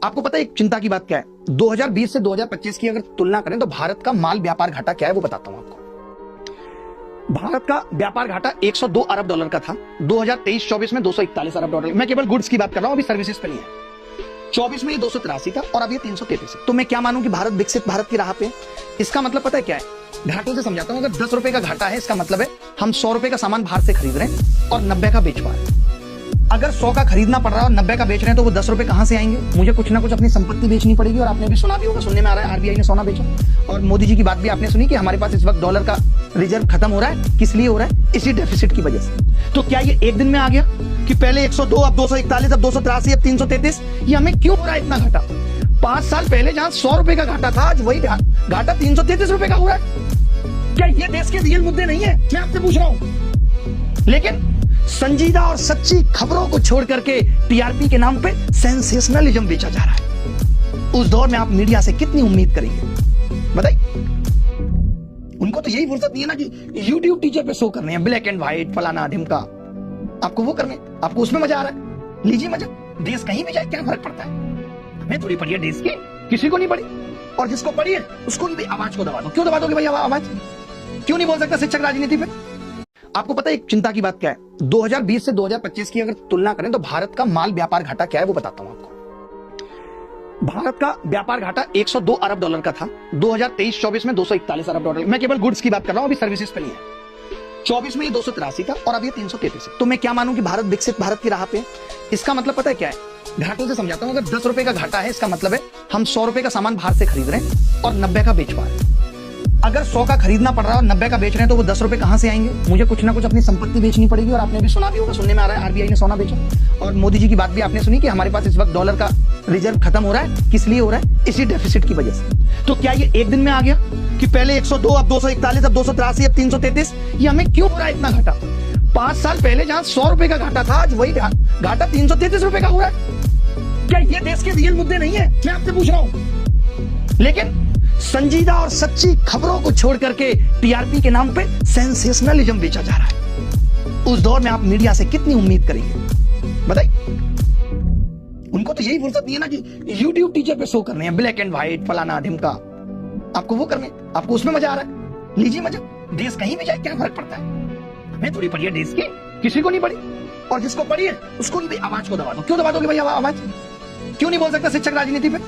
आपको पता है एक चिंता की बात क्या है? 2020 से 2025 की अगर तुलना करें तो भारत का माल व्यापार घाटा क्या है वो बताता हूं आपको। भारत का व्यापार घाटा 102 अरब डॉलर का था 2023-24 में 241 अरब डॉलर। मैं केवल गुड्स की बात कर रहा हूं, अभी सर्विसेज पे नहीं है। 24 में ये 283 था और अब ये 333 है। तो मैं क्या मानूं कि भारत विकसित भारत की राह पे? इसका मतलब पता है क्या है? घाटों से समझाता हूं। अगर 10 रुपए का घाटा है, इसका मतलब है हम 100 रुपए का सामान बाहर से खरीद रहे हैं और 90 का बेच पा रहे हैं। अगर 100 का खरीदना पड़ रहा है और 90 का बेच रहे हैं तो वो 10 रुपए कहां से आएंगे? मुझे कुछ ना कुछ अपनी संपत्ति बेचनी पड़ेगी। और आपने भी सुना भी होगा, सुनने में आ रहा है आरबीआई ने सोना बेचा। और मोदी जी की बात भी आपने सुनी कि हमारे पास इस वक्त डॉलर का रिजर्व खत्म हो रहा है। किस लिए हो रहा है? इसी डेफिसिट की वजह से। तो क्या ये एक दिन में आ गया कि पहले 102, अब 241, अब 283, अब 333? ये हमें क्यों हो रहा है इतना घाटा? 5 साल पहले जहां 100 रुपए का घाटा था, आज वही घाटा 333 रुपए का हो रहा है। क्या ये देश के रियल मुद्दे नहीं है? मैं आपसे पूछ रहा हूं। लेकिन संजीदा और सच्ची खबरों को छोड़ करके टीआरपी के नाम पे सेंसेशनलिज्म बेचा जा रहा है। उस दौर में आप मीडिया से कितनी उम्मीद करेंगे बताइए? उनको तो यही फुर्सत नहीं है ना कि यूट्यूब टीचर पे शो करने हैं, ब्लैक एंड व्हाइट फलाना ढिमका। आपको वो करने, आपको उसमें मजा आ रहा है, लीजिए मजा। देश कहीं भी जाए क्या फर्क पड़ता है? हमें थोड़ी पड़ी है देश की, किसी को नहीं पड़ी। और जिसको पड़ी है उसको भी आवाज को दबा दो। क्यों दबा दोगे भाई आवाज? क्यों नहीं बोल सकता शिक्षक राजनीति पे? आपको पता है एक चिंता की बात क्या है? 2020 से 2025 की अगर तुलना करें तो भारत का माल व्यापार घाटा क्या है वो बताता हूं आपको। भारत का व्यापार घाटा 102 अरब डॉलर का था 2023-24 में 241 अरब डॉलर। मैं केवल गुड्स की बात कर रहा हूं, अभी सर्विसेज पे नहीं है। 24 में ये 283 था और अब ये 333 है। तो मैं क्या मानूं कि भारत विकसित भारत की राह पे? इसका मतलब पता है क्या है? घाटों से समझाता हूं। अगर 10 रुपए का घाटा है, इसका मतलब है हम 100 रुपए का सामान बाहर से खरीद रहे हैं और 90 का बेच पा रहे हैं। अगर 100 का खरीदना पड़ रहा है और 90 का बेच रहे हैं तो वो 10 रुपए कहां से आएंगे? मुझे कुछ ना कुछ अपनी संपत्ति बेचनी पड़ेगी। और आपने भी सुना भी होगा, सुनने में आ रहा है आरबीआई ने सोना बेचा। और मोदी जी की बात भी आपने सुनी कि हमारे पास इस वक्त डॉलर का रिजर्व खत्म हो रहा है। किस लिए हो रहा है? इसी डेफिसिट की वजह से। तो क्या ये एक दिन में आ गया कि पहले 102, अब 241, अब 283, अब 333? ये हमें क्यों हो रहा है इतना घाटा? 5 साल पहले जहां 100 रुपए का घाटा था, आज वही घाटा 333 रुपए का हो रहा है। क्या ये देश के रियल मुद्दे नहीं है? मैं आपसे पूछ रहा हूं। लेकिन संजीदा और सच्ची खबरों को छोड़ करके टीआरपी के नाम पे सेंसेशनलिज्म बेचा जा रहा है। उस दौर में आप मीडिया से कितनी उम्मीद करेंगे बताइए? उनको तो यही फुर्सत नहीं है ना कि यूट्यूब टीचर पे शो करने हैं, ब्लैक एंड व्हाइट फलाना ढिमका। आपको वो करने, आपको उसमें मजा आ रहा है, लीजिए मजा। देश कहीं भी जाए क्या फर्क पड़ता है? हमें थोड़ी पड़ी है देश की, किसी को नहीं पड़ी। और जिसको पड़ी है उसको भी आवाज को दबा दो। क्यों दबा दोगे भाई आवाज? क्यों नहीं बोल सकता शिक्षक राजनीति पे?